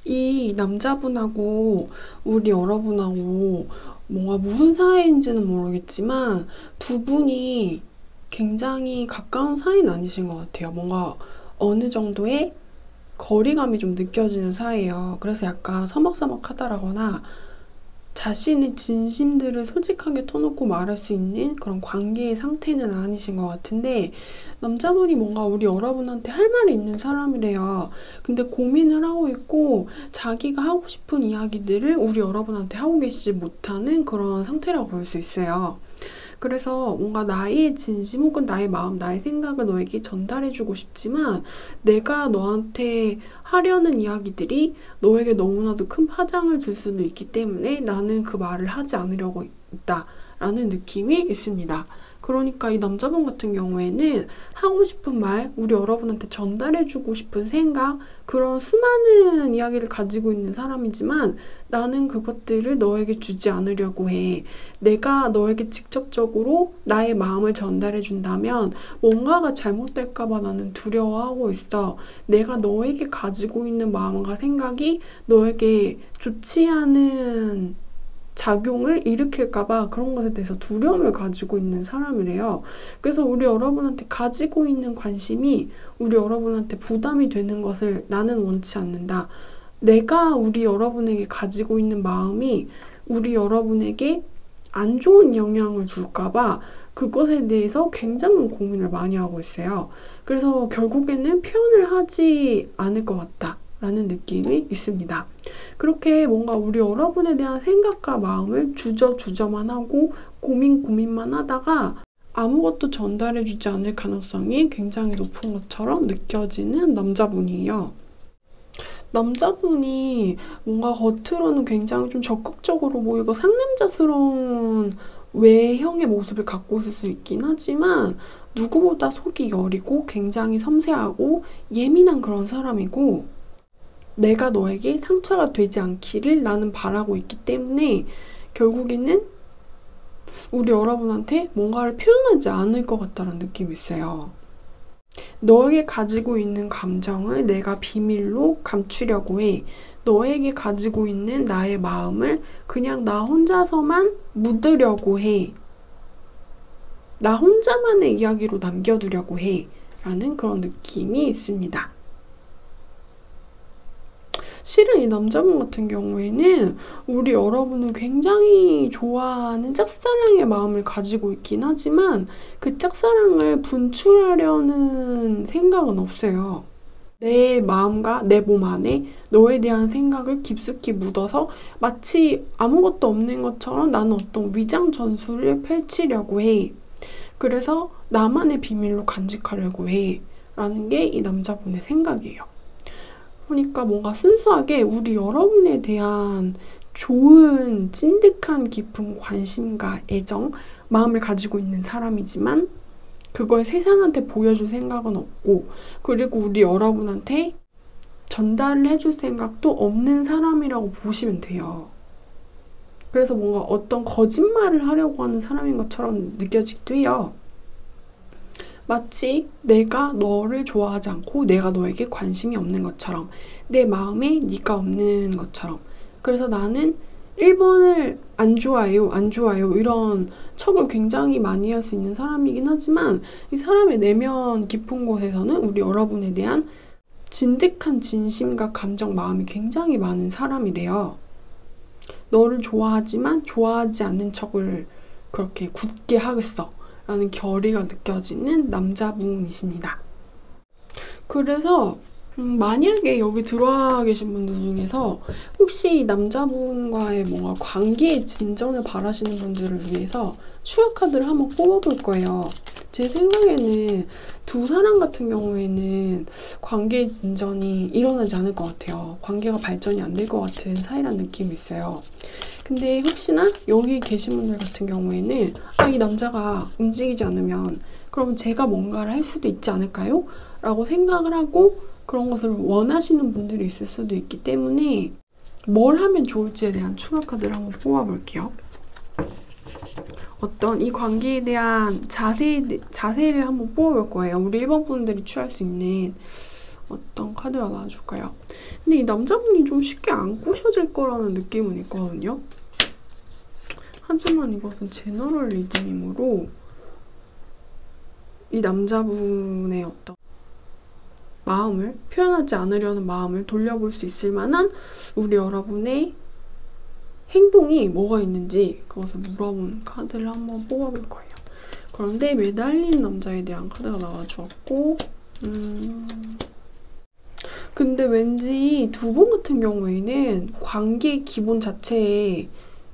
이 남자분하고 우리 여러분하고 뭔가 무슨 사이인지는 모르겠지만 두 분이 굉장히 가까운 사이는 아니신 것 같아요. 뭔가 어느 정도의 거리감이 좀 느껴지는 사이예요. 그래서 약간 서먹서먹하다라거나 자신의 진심들을 솔직하게 터놓고 말할 수 있는 그런 관계의 상태는 아니신 것 같은데, 남자분이 뭔가 우리 여러분한테 할 말이 있는 사람이래요. 근데 고민을 하고 있고 자기가 하고 싶은 이야기들을 우리 여러분한테 하고 계시지 못하는 그런 상태라고 볼 수 있어요. 그래서 뭔가 나의 진심 혹은 나의 마음, 나의 생각을 너에게 전달해주고 싶지만 내가 너한테 하려는 이야기들이 너에게 너무나도 큰 파장을 줄 수도 있기 때문에 나는 그 말을 하지 않으려고 있다라는 느낌이 있습니다. 그러니까 이 남자분 같은 경우에는 하고 싶은 말, 우리 여러분한테 전달해주고 싶은 생각, 그런 수많은 이야기를 가지고 있는 사람이지만 나는 그것들을 너에게 주지 않으려고 해. 내가 너에게 직접적으로 나의 마음을 전달해준다면 뭔가가 잘못될까봐 나는 두려워하고 있어. 내가 너에게 가지고 있는 마음과 생각이 너에게 좋지 않은 작용을 일으킬까봐 그런 것에 대해서 두려움을 가지고 있는 사람이래요. 그래서 우리 여러분한테 가지고 있는 관심이 우리 여러분한테 부담이 되는 것을 나는 원치 않는다. 내가 우리 여러분에게 가지고 있는 마음이 우리 여러분에게 안 좋은 영향을 줄까봐 그것에 대해서 굉장한 고민을 많이 하고 있어요. 그래서 결국에는 표현을 하지 않을 것 같다 라는 느낌이 있습니다. 그렇게 뭔가 우리 여러분에 대한 생각과 마음을 주저주저만 하고 고민만 하다가 아무것도 전달해주지 않을 가능성이 굉장히 높은 것처럼 느껴지는 남자분이에요. 남자분이 뭔가 겉으로는 굉장히 좀 적극적으로 보이고 상남자스러운 외형의 모습을 갖고 있을 수 있긴 하지만 누구보다 속이 여리고 굉장히 섬세하고 예민한 그런 사람이고, 내가 너에게 상처가 되지 않기를 나는 바라고 있기 때문에 결국에는 우리 여러분한테 뭔가를 표현하지 않을 것 같다는 느낌이 있어요. 너에게 가지고 있는 감정을 내가 비밀로 감추려고 해. 너에게 가지고 있는 나의 마음을 그냥 나 혼자서만 묻으려고 해. 나 혼자만의 이야기로 남겨두려고 해. 라는 그런 느낌이 있습니다. 실은 이 남자분 같은 경우에는 우리 여러분을 굉장히 좋아하는 짝사랑의 마음을 가지고 있긴 하지만 그 짝사랑을 분출하려는 생각은 없어요. 내 마음과 내 몸 안에 너에 대한 생각을 깊숙이 묻어서 마치 아무것도 없는 것처럼 나는 어떤 위장 전술을 펼치려고 해. 그래서 나만의 비밀로 간직하려고 해. 라는 게 이 남자분의 생각이에요. 그러니까 뭔가 순수하게 우리 여러분에 대한 좋은 찐득한 깊은 관심과 애정, 마음을 가지고 있는 사람이지만 그걸 세상한테 보여줄 생각은 없고, 그리고 우리 여러분한테 전달을 해줄 생각도 없는 사람이라고 보시면 돼요. 그래서 뭔가 어떤 거짓말을 하려고 하는 사람인 것처럼 느껴지기도 해요. 마치 내가 너를 좋아하지 않고 내가 너에게 관심이 없는 것처럼, 내 마음에 네가 없는 것처럼. 그래서 나는 1번을 안 좋아해요, 안 좋아해요 이런 척을 굉장히 많이 할 수 있는 사람이긴 하지만 이 사람의 내면 깊은 곳에서는 우리 여러분에 대한 진득한 진심과 감정, 마음이 굉장히 많은 사람이래요. 너를 좋아하지만 좋아하지 않는 척을 그렇게 굳게 하겠어 라는 결의가 느껴지는 남자분이십니다. 그래서 만약에 여기 들어와 계신 분들 중에서 혹시 이 남자분과의 뭔가 관계의 진전을 바라시는 분들을 위해서 추가 카드를 한번 뽑아볼 거예요. 제 생각에는 두 사람 같은 경우에는 관계의 진전이 일어나지 않을 것 같아요. 관계가 발전이 안 될 것 같은 사이라는 느낌이 있어요. 근데 혹시나 여기 계신 분들 같은 경우에는 이 남자가 움직이지 않으면 그럼 제가 뭔가를 할 수도 있지 않을까요? 라고 생각을 하고 그런 것을 원하시는 분들이 있을 수도 있기 때문에 뭘 하면 좋을지에 대한 추가 카드를 한번 뽑아볼게요. 어떤 이 관계에 대한 자세를 한번 뽑아볼 거예요. 우리 1번 분들이 취할 수 있는 어떤 카드가 나와줄까요? 근데 이 남자분이 좀 쉽게 안 꼬셔질 거라는 느낌은 있거든요. 하지만 이것은 제너럴 리딩이므로 이 남자분의 어떤 마음을, 표현하지 않으려는 마음을 돌려볼 수 있을 만한 우리 여러분의 행동이 뭐가 있는지 그것을 물어본 카드를 한번 뽑아볼 거예요. 그런데 매달린 남자에 대한 카드가 나와주었고 근데 왠지 두 분 같은 경우에는 관계 기본 자체에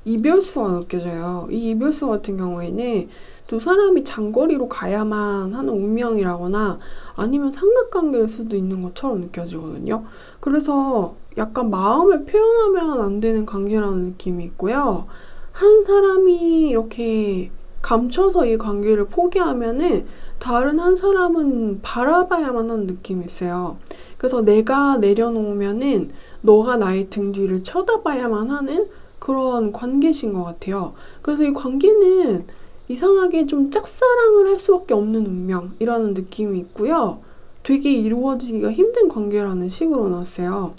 이별수가 느껴져요. 이 이별수 같은 경우에는 두 사람이 장거리로 가야만 하는 운명이라거나 아니면 삼각관계일 수도 있는 것처럼 느껴지거든요. 그래서 약간 마음을 표현하면 안 되는 관계라는 느낌이 있고요. 한 사람이 이렇게 감춰서 이 관계를 포기하면은 다른 한 사람은 바라봐야만 하는 느낌이 있어요. 그래서 내가 내려놓으면은 너가 나의 등 뒤를 쳐다봐야만 하는 그런 관계신 것 같아요. 그래서 이 관계는 이상하게 좀 짝사랑을 할 수밖에 없는 운명이라는 느낌이 있고요. 되게 이루어지기가 힘든 관계라는 식으로 나왔어요.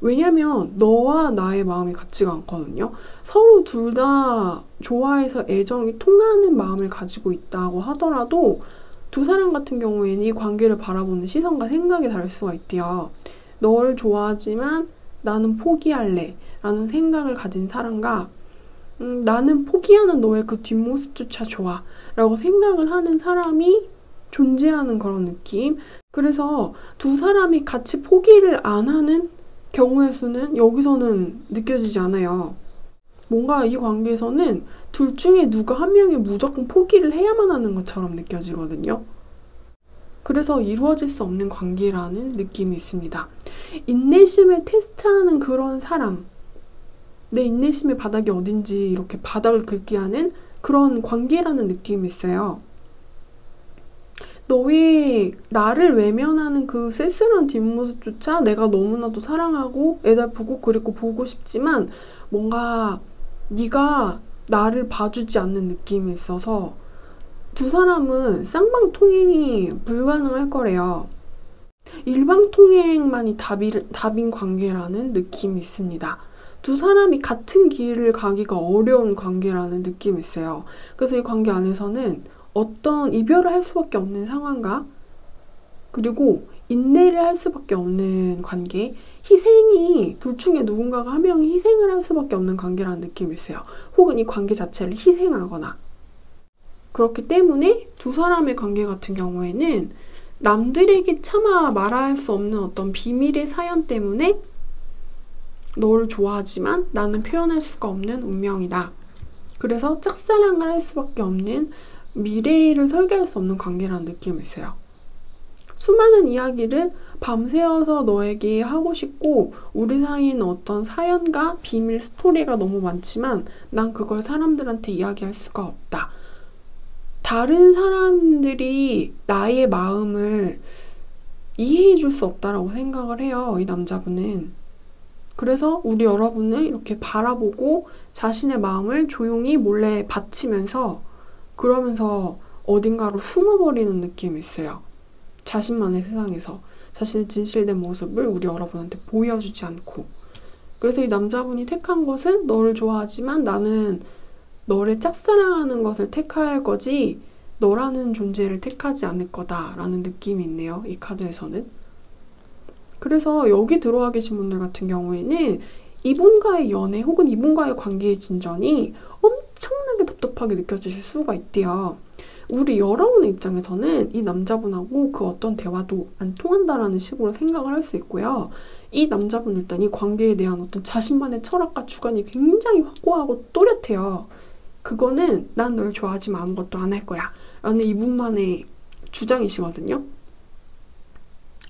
왜냐면 너와 나의 마음이 같지가 않거든요. 서로 둘 다 좋아해서 애정이 통하는 마음을 가지고 있다고 하더라도 두 사람 같은 경우에는 이 관계를 바라보는 시선과 생각이 다를 수가 있대요. 너를 좋아하지만 나는 포기할래 라는 생각을 가진 사람과 나는 포기하는 너의 그 뒷모습조차 좋아 라고 생각을 하는 사람이 존재하는 그런 느낌. 그래서 두 사람이 같이 포기를 안 하는 경우의 수는 여기서는 느껴지지 않아요. 뭔가 이 관계에서는 둘 중에 누가 한 명이 무조건 포기를 해야만 하는 것처럼 느껴지거든요. 그래서 이루어질 수 없는 관계라는 느낌이 있습니다. 인내심을 테스트하는 그런 사람, 내 인내심의 바닥이 어딘지 이렇게 바닥을 긁게 하는 그런 관계라는 느낌이 있어요. 너 왜 나를 외면하는 그 쓸쓸한 뒷모습조차 내가 너무나도 사랑하고 애달프고 그리고 보고 싶지만 뭔가 네가 나를 봐주지 않는 느낌이 있어서 두 사람은 쌍방통행이 불가능할 거래요. 일방통행만이 답인 관계라는 느낌이 있습니다. 두 사람이 같은 길을 가기가 어려운 관계라는 느낌이 있어요. 그래서 이 관계 안에서는 어떤 이별을 할 수밖에 없는 상황과 그리고 인내를 할 수밖에 없는 관계, 희생이 둘 중에 누군가가 한 명이 희생을 할 수밖에 없는 관계라는 느낌이 있어요. 혹은 이 관계 자체를 희생하거나. 그렇기 때문에 두 사람의 관계 같은 경우에는 남들에게 차마 말할 수 없는 어떤 비밀의 사연 때문에 너를 좋아하지만 나는 표현할 수가 없는 운명이다. 그래서 짝사랑을 할 수밖에 없는 미래를 설계할 수 없는 관계라는 느낌이 있어요. 수많은 이야기를 밤새워서 너에게 하고 싶고 우리 사이에는 어떤 사연과 비밀 스토리가 너무 많지만 난 그걸 사람들한테 이야기할 수가 없다. 다른 사람들이 나의 마음을 이해해 줄 수 없다라고 생각을 해요. 이 남자분은. 그래서 우리 여러분을 이렇게 바라보고 자신의 마음을 조용히 몰래 받치면서 그러면서 어딘가로 숨어버리는 느낌이 있어요. 자신만의 세상에서 자신의 진실된 모습을 우리 여러분한테 보여주지 않고. 그래서 이 남자분이 택한 것은 너를 좋아하지만 나는 너를 짝사랑하는 것을 택할 거지 너라는 존재를 택하지 않을 거다라는 느낌이 있네요. 이 카드에서는. 그래서 여기 들어와 계신 분들 같은 경우에는 이분과의 연애 혹은 이분과의 관계의 진전이 엄청나게 답답하게 느껴지실 수가 있대요. 우리 여러분의 입장에서는 이 남자분하고 그 어떤 대화도 안 통한다라는 식으로 생각을 할 수 있고요. 이 남자분 일단 이 관계에 대한 어떤 자신만의 철학과 주관이 굉장히 확고하고 또렷해요. 그거는 난 널 좋아하지만 아무것도 안 할 거야 라는 이분만의 주장이시거든요.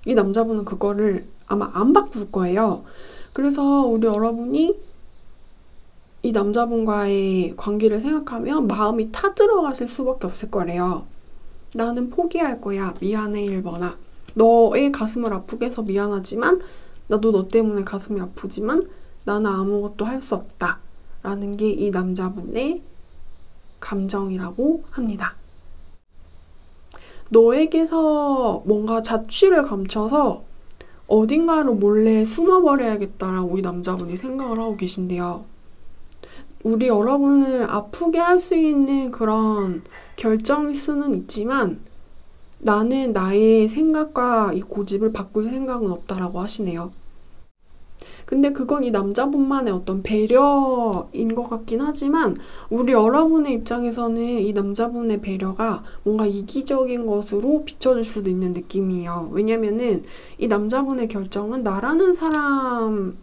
이 남자분은 그거를 아마 안 바꿀 거예요. 그래서 우리 여러분이 이 남자분과의 관계를 생각하면 마음이 타들어가실 수밖에 없을 거래요. 나는 포기할 거야. 미안해 1번아. 너의 가슴을 아프게 해서 미안하지만 나도 너 때문에 가슴이 아프지만 나는 아무것도 할 수 없다. 라는 게 이 남자분의 감정이라고 합니다. 너에게서 뭔가 자취를 감춰서 어딘가로 몰래 숨어버려야겠다라고 이 남자분이 생각을 하고 계신데요. 우리 여러분을 아프게 할 수 있는 그런 결정일 수는 있지만 나는 나의 생각과 이 고집을 바꿀 생각은 없다라고 하시네요. 근데 그건 이 남자분만의 어떤 배려인 것 같긴 하지만 우리 여러분의 입장에서는 이 남자분의 배려가 뭔가 이기적인 것으로 비춰질 수도 있는 느낌이에요. 왜냐면은 이 남자분의 결정은 나라는 사람의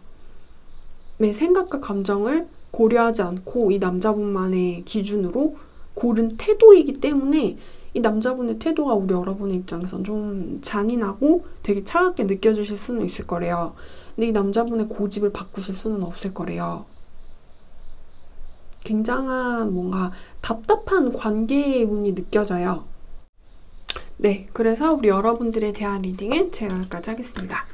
생각과 감정을 고려하지 않고 이 남자분만의 기준으로 고른 태도이기 때문에 이 남자분의 태도가 우리 여러분의 입장에선 좀 잔인하고 되게 차갑게 느껴지실 수는 있을 거래요. 근데 이 남자분의 고집을 바꾸실 수는 없을 거래요. 굉장한 뭔가 답답한 관계의 운이 느껴져요. 네, 그래서 우리 여러분들에 대한 리딩은 제가 여기까지 하겠습니다.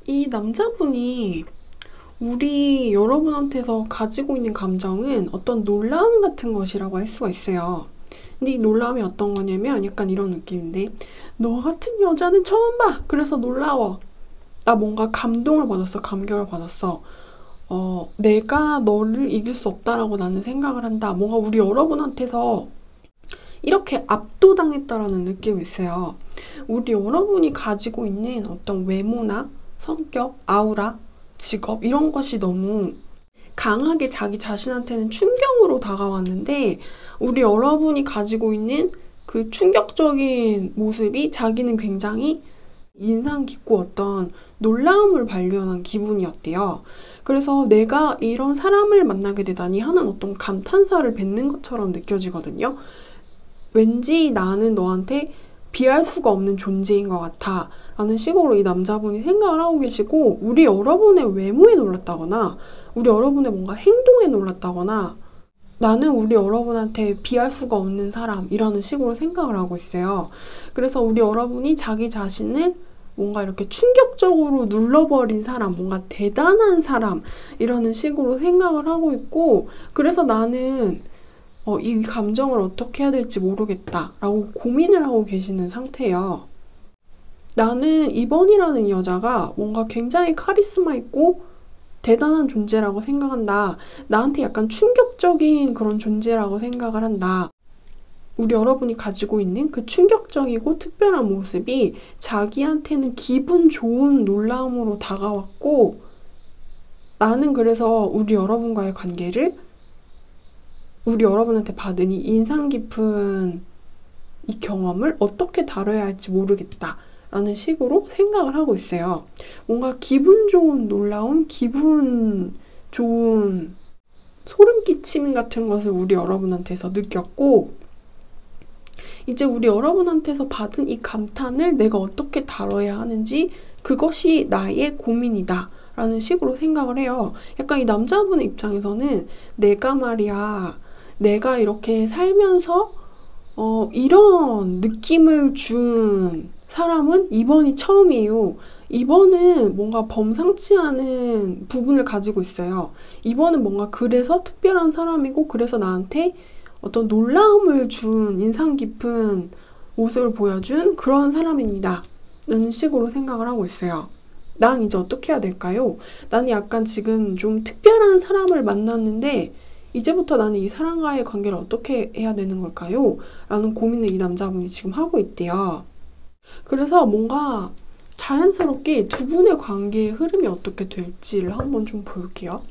이 남자분이 우리 여러분한테서 가지고 있는 감정은 어떤 놀라움 같은 것이라고 할 수가 있어요. 근데 이 놀라움이 어떤 거냐면 약간 이런 느낌인데 너 같은 여자는 처음 봐! 그래서 놀라워. 나 뭔가 감동을 받았어. 감격을 받았어. 내가 너를 이길 수 없다라고 나는 생각을 한다. 뭔가 우리 여러분한테서 이렇게 압도당했다라는 느낌이 있어요. 우리 여러분이 가지고 있는 어떤 외모나 성격, 아우라, 직업 이런 것이 너무 강하게 자기 자신한테는 충격으로 다가왔는데 우리 여러분이 가지고 있는 그 충격적인 모습이 자기는 굉장히 인상 깊고 어떤 놀라움을 발견한 기분이었대요. 그래서 내가 이런 사람을 만나게 되다니 하는 어떤 감탄사를 뱉는 것처럼 느껴지거든요. 왠지 나는 너한테 비할 수가 없는 존재인 것 같아 라는 식으로 이 남자분이 생각을 하고 계시고 우리 여러분의 외모에 놀랐다거나 우리 여러분의 뭔가 행동에 놀랐다거나 나는 우리 여러분한테 비할 수가 없는 사람이라는 식으로 생각을 하고 있어요. 그래서 우리 여러분이 자기 자신을 뭔가 이렇게 충격적으로 눌러버린 사람, 뭔가 대단한 사람 이라는 식으로 생각을 하고 있고 그래서 나는 이 감정을 어떻게 해야 될지 모르겠다라고 고민을 하고 계시는 상태예요. 나는 이번이라는 여자가 뭔가 굉장히 카리스마 있고 대단한 존재라고 생각한다. 나한테 약간 충격적인 그런 존재라고 생각을 한다. 우리 여러분이 가지고 있는 그 충격적이고 특별한 모습이 자기한테는 기분 좋은 놀라움으로 다가왔고 나는 그래서 우리 여러분과의 관계를 우리 여러분한테 받은 이 인상 깊은 이 경험을 어떻게 다뤄야 할지 모르겠다 라는 식으로 생각을 하고 있어요. 뭔가 기분 좋은 놀라움, 기분 좋은 소름 끼침 같은 것을 우리 여러분한테서 느꼈고 이제 우리 여러분한테서 받은 이 감탄을 내가 어떻게 다뤄야 하는지 그것이 나의 고민이다 라는 식으로 생각을 해요. 약간 이 남자분의 입장에서는 내가 말이야 내가 이렇게 살면서 이런 느낌을 준 사람은 이번이 처음이에요. 이번은 뭔가 범상치 않은 부분을 가지고 있어요. 이번은 뭔가 그래서 특별한 사람이고 그래서 나한테 어떤 놀라움을 준 인상 깊은 모습을 보여준 그런 사람입니다. 라는 식으로 생각을 하고 있어요. 난 이제 어떻게 해야 될까요? 나는 약간 지금 좀 특별한 사람을 만났는데 이제부터 나는 이 사람과의 관계를 어떻게 해야 되는 걸까요? 라는 고민을 이 남자분이 지금 하고 있대요. 그래서 뭔가 자연스럽게 두 분의 관계의 흐름이 어떻게 될지를 한번 좀 볼게요.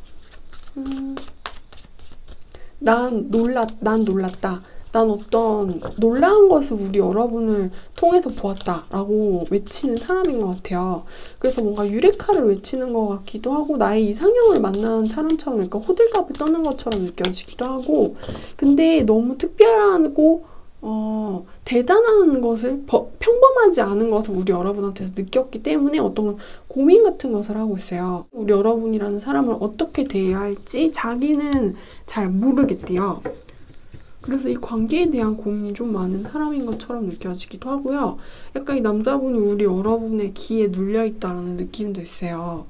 난 놀랐다. 난 어떤 놀라운 것을 우리 여러분을 통해서 보았다 라고 외치는 사람인 것 같아요. 그래서 뭔가 유레카를 외치는 것 같기도 하고 나의 이상형을 만난 사람처럼 약간 호들갑을 떠는 것처럼 느껴지기도 하고 근데 너무 특별하고 대단한 것을 평범하지 않은 것을 우리 여러분한테서 느꼈기 때문에 어떤 고민 같은 것을 하고 있어요. 우리 여러분이라는 사람을 어떻게 대해야 할지 자기는 잘 모르겠대요. 그래서 이 관계에 대한 고민이 좀 많은 사람인 것처럼 느껴지기도 하고요. 약간 이 남자분이 우리 여러분의 기에 눌려있다라는 느낌도 있어요.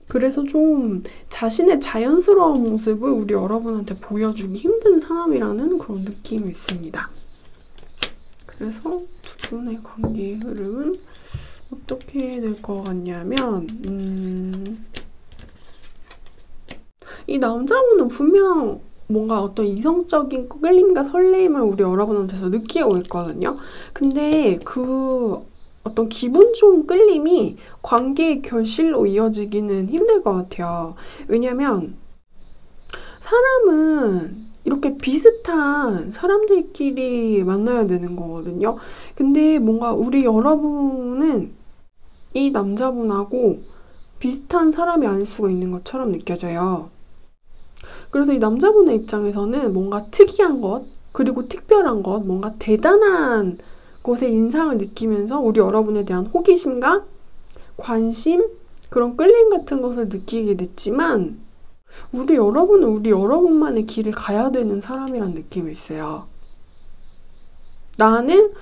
그래서 좀 자신의 자연스러운 모습을 우리 여러분한테 보여주기 힘든 사람이라는 그런 느낌이 있습니다. 그래서 두 분의 관계의 흐름은 어떻게 될 것 같냐면 이 남자분은 분명 뭔가 어떤 이성적인 끌림과 설레임을 우리 여러분한테서 느끼고 있거든요. 근데 그 어떤 기분 좋은 끌림이 관계의 결실로 이어지기는 힘들 것 같아요. 왜냐면 사람은 이렇게 비슷한 사람들끼리 만나야 되는 거거든요. 근데 뭔가 우리 여러분은 이 남자분하고 비슷한 사람이 아닐 수가 있는 것처럼 느껴져요. 그래서 이 남자분의 입장에서는 뭔가 특이한 것, 그리고 특별한 것, 뭔가 대단한 것의 인상을 느끼면서 우리 여러분에 대한 호기심과 관심, 그런 끌림 같은 것을 느끼게 됐지만 우리 여러분은 우리 여러분만의 길을 가야 되는 사람이란 느낌이 있어요. 나는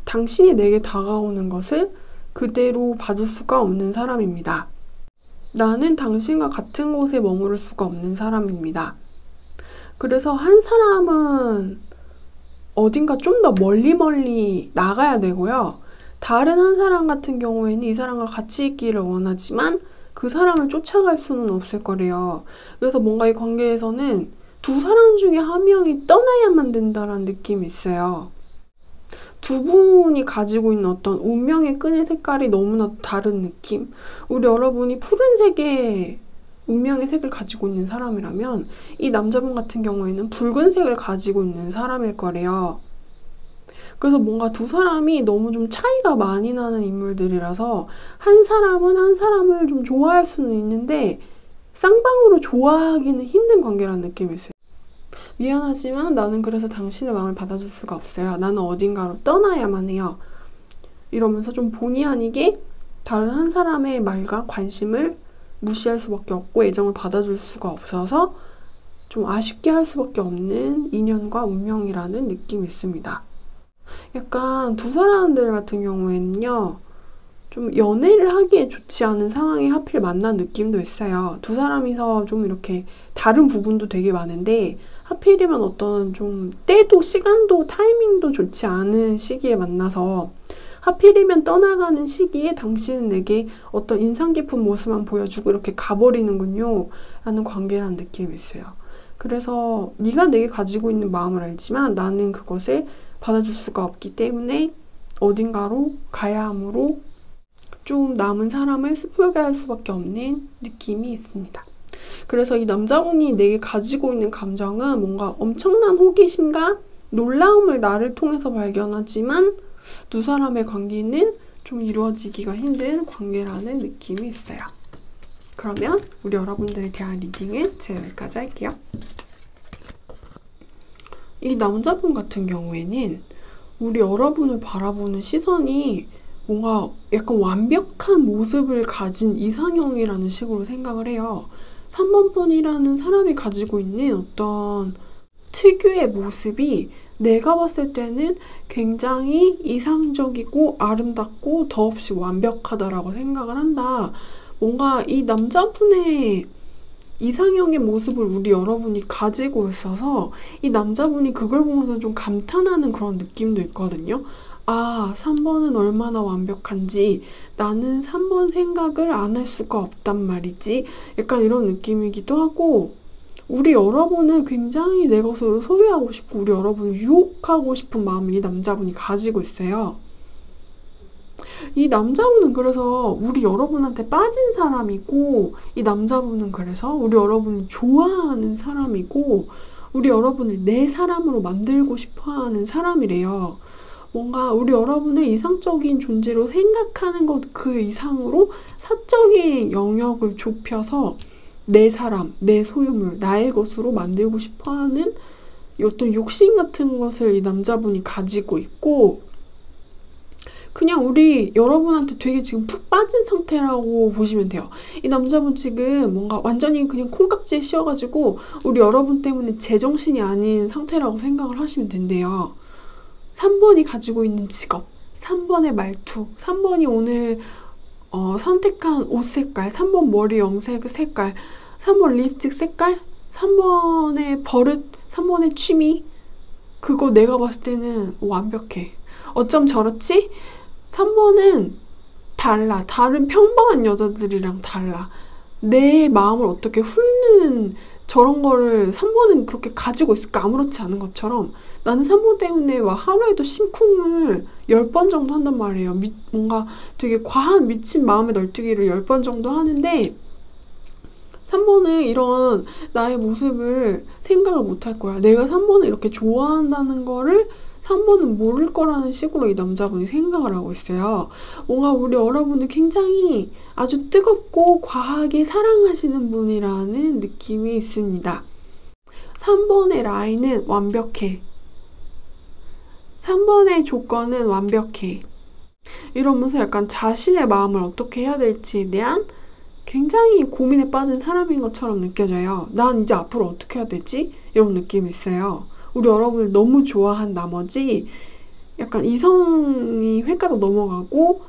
당신이 내게 다가오는 것을 그대로 받을 수가 없는 사람입니다. 나는 당신과 같은 곳에 머무를 수가 없는 사람입니다. 그래서 한 사람은 어딘가 좀 더 멀리 나가야 되고요. 다른 한 사람 같은 경우에는 이 사람과 같이 있기를 원하지만 그 사람을 쫓아갈 수는 없을 거래요. 그래서 뭔가 이 관계에서는 두 사람 중에 한 명이 떠나야만 된다는 느낌이 있어요. 두 분이 가지고 있는 어떤 운명의 끈의 색깔이 너무나 다른 느낌? 우리 여러분이 푸른색의 운명의 색을 가지고 있는 사람이라면 이 남자분 같은 경우에는 붉은색을 가지고 있는 사람일 거래요. 그래서 뭔가 두 사람이 너무 좀 차이가 많이 나는 인물들이라서 한 사람은 한 사람을 좀 좋아할 수는 있는데 쌍방으로 좋아하기는 힘든 관계라는 느낌이 있어요. 미안하지만 나는 그래서 당신의 마음을 받아줄 수가 없어요. 나는 어딘가로 떠나야만 해요. 이러면서 좀 본의 아니게 다른 한 사람의 말과 관심을 무시할 수밖에 없고 애정을 받아줄 수가 없어서 좀 아쉽게 할 수밖에 없는 인연과 운명이라는 느낌이 있습니다. 약간 두 사람들 같은 경우에는요. 좀 연애를 하기에 좋지 않은 상황에 하필 만난 느낌도 있어요. 두 사람이서 좀 이렇게 다른 부분도 되게 많은데 하필이면 어떤 좀 때도 시간도 타이밍도 좋지 않은 시기에 만나서 하필이면 떠나가는 시기에 당신은 내게 어떤 인상 깊은 모습만 보여주고 이렇게 가버리는군요 라는 관계라는 느낌이 있어요. 그래서 네가 내게 가지고 있는 마음을 알지만 나는 그것을 받아줄 수가 없기 때문에 어딘가로 가야 하므로 좀 남은 사람을 슬프게 할 수밖에 없는 느낌이 있습니다. 그래서 이 남자분이 내게 가지고 있는 감정은 뭔가 엄청난 호기심과 놀라움을 나를 통해서 발견하지만 두 사람의 관계는 좀 이루어지기가 힘든 관계라는 느낌이 있어요. 그러면 우리 여러분들에 대한 리딩은 제가 여기까지 할게요. 이 남자분 같은 경우에는 우리 여러분을 바라보는 시선이 뭔가 약간 완벽한 모습을 가진 이상형이라는 식으로 생각을 해요. 3번 분이라는 사람이 가지고 있는 어떤 특유의 모습이 내가 봤을 때는 굉장히 이상적이고 아름답고 더없이 완벽하다라고 생각을 한다. 뭔가 이 남자분의 이상형의 모습을 우리 여러분이 가지고 있어서 이 남자분이 그걸 보면서 좀 감탄하는 그런 느낌도 있거든요. 아, 3번은 얼마나 완벽한지 나는 3번 생각을 안 할 수가 없단 말이지. 약간 이런 느낌이기도 하고 우리 여러분을 굉장히 내 것으로 소유하고 싶고 우리 여러분을 유혹하고 싶은 마음을 이 남자분이 가지고 있어요. 이 남자분은 그래서 우리 여러분한테 빠진 사람이고 이 남자분은 그래서 우리 여러분을 좋아하는 사람이고 우리 여러분을 내 사람으로 만들고 싶어하는 사람이래요. 뭔가 우리 여러분을 이상적인 존재로 생각하는 것 그 이상으로 사적인 영역을 좁혀서 내 사람, 내 소유물, 나의 것으로 만들고 싶어하는 어떤 욕심 같은 것을 이 남자분이 가지고 있고 그냥 우리 여러분한테 되게 지금 푹 빠진 상태라고 보시면 돼요. 이 남자분 지금 뭔가 완전히 그냥 콩깍지에 씌워가지고 우리 여러분 때문에 제정신이 아닌 상태라고 생각을 하시면 된대요. 3번이 가지고 있는 직업, 3번의 말투, 3번이 오늘 선택한 옷 색깔, 3번 머리 염색 색깔, 3번 립스틱 색깔, 3번의 버릇, 3번의 취미 그거 내가 봤을 때는 완벽해. 어쩜 저렇지? 3번은 달라. 다른 평범한 여자들이랑 달라. 내 마음을 어떻게 훑는 저런 거를 3번은 그렇게 가지고 있을까? 아무렇지 않은 것처럼. 나는 3번 때문에 막 하루에도 심쿵을 10번 정도 한단 말이에요. 뭔가 되게 과한 미친 마음의 널뛰기를 10번 정도 하는데 3번은 이런 나의 모습을 생각을 못 할 거야. 내가 3번을 이렇게 좋아한다는 거를 3번은 모를 거라는 식으로 이 남자분이 생각을 하고 있어요. 뭔가 우리 여러분을 굉장히 아주 뜨겁고 과하게 사랑하시는 분이라는 느낌이 있습니다. 3번의 라인은 완벽해. 3번의 조건은 완벽해. 이러면서 약간 자신의 마음을 어떻게 해야 될지에 대한 굉장히 고민에 빠진 사람인 것처럼 느껴져요. 난 이제 앞으로 어떻게 해야 되지? 이런 느낌이 있어요. 우리 여러분을 너무 좋아한 나머지 약간 이성이 획가닥 넘어가고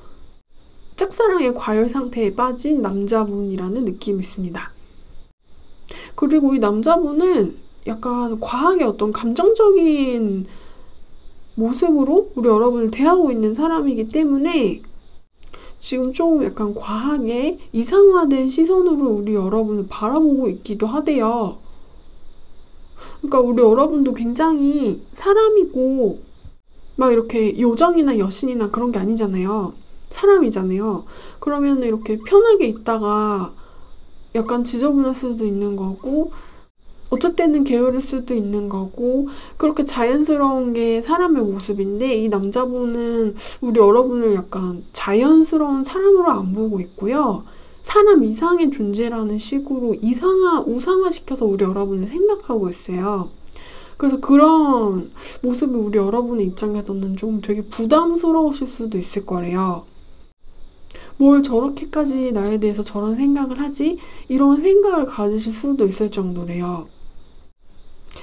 짝사랑의 과열 상태에 빠진 남자분이라는 느낌이 있습니다. 그리고 이 남자분은 약간 과하게 어떤 감정적인 모습으로 우리 여러분을 대하고 있는 사람이기 때문에 지금 좀 약간 과하게 이상화된 시선으로 우리 여러분을 바라보고 있기도 하대요. 그러니까 우리 여러분도 굉장히 사람이고 막 이렇게 요정이나 여신이나 그런 게 아니잖아요. 사람이잖아요. 그러면 이렇게 편하게 있다가 약간 지저분할 수도 있는 거고 어쩔 때는 게으를 수도 있는 거고 그렇게 자연스러운 게 사람의 모습인데 이 남자분은 우리 여러분을 약간 자연스러운 사람으로 안 보고 있고요. 사람 이상의 존재라는 식으로 우상화시켜서 우리 여러분을 생각하고 있어요. 그래서 그런 모습이 우리 여러분의 입장에서는 좀 되게 부담스러우실 수도 있을 거래요. 뭘 저렇게까지 나에 대해서 저런 생각을 하지? 이런 생각을 가지실 수도 있을 정도래요.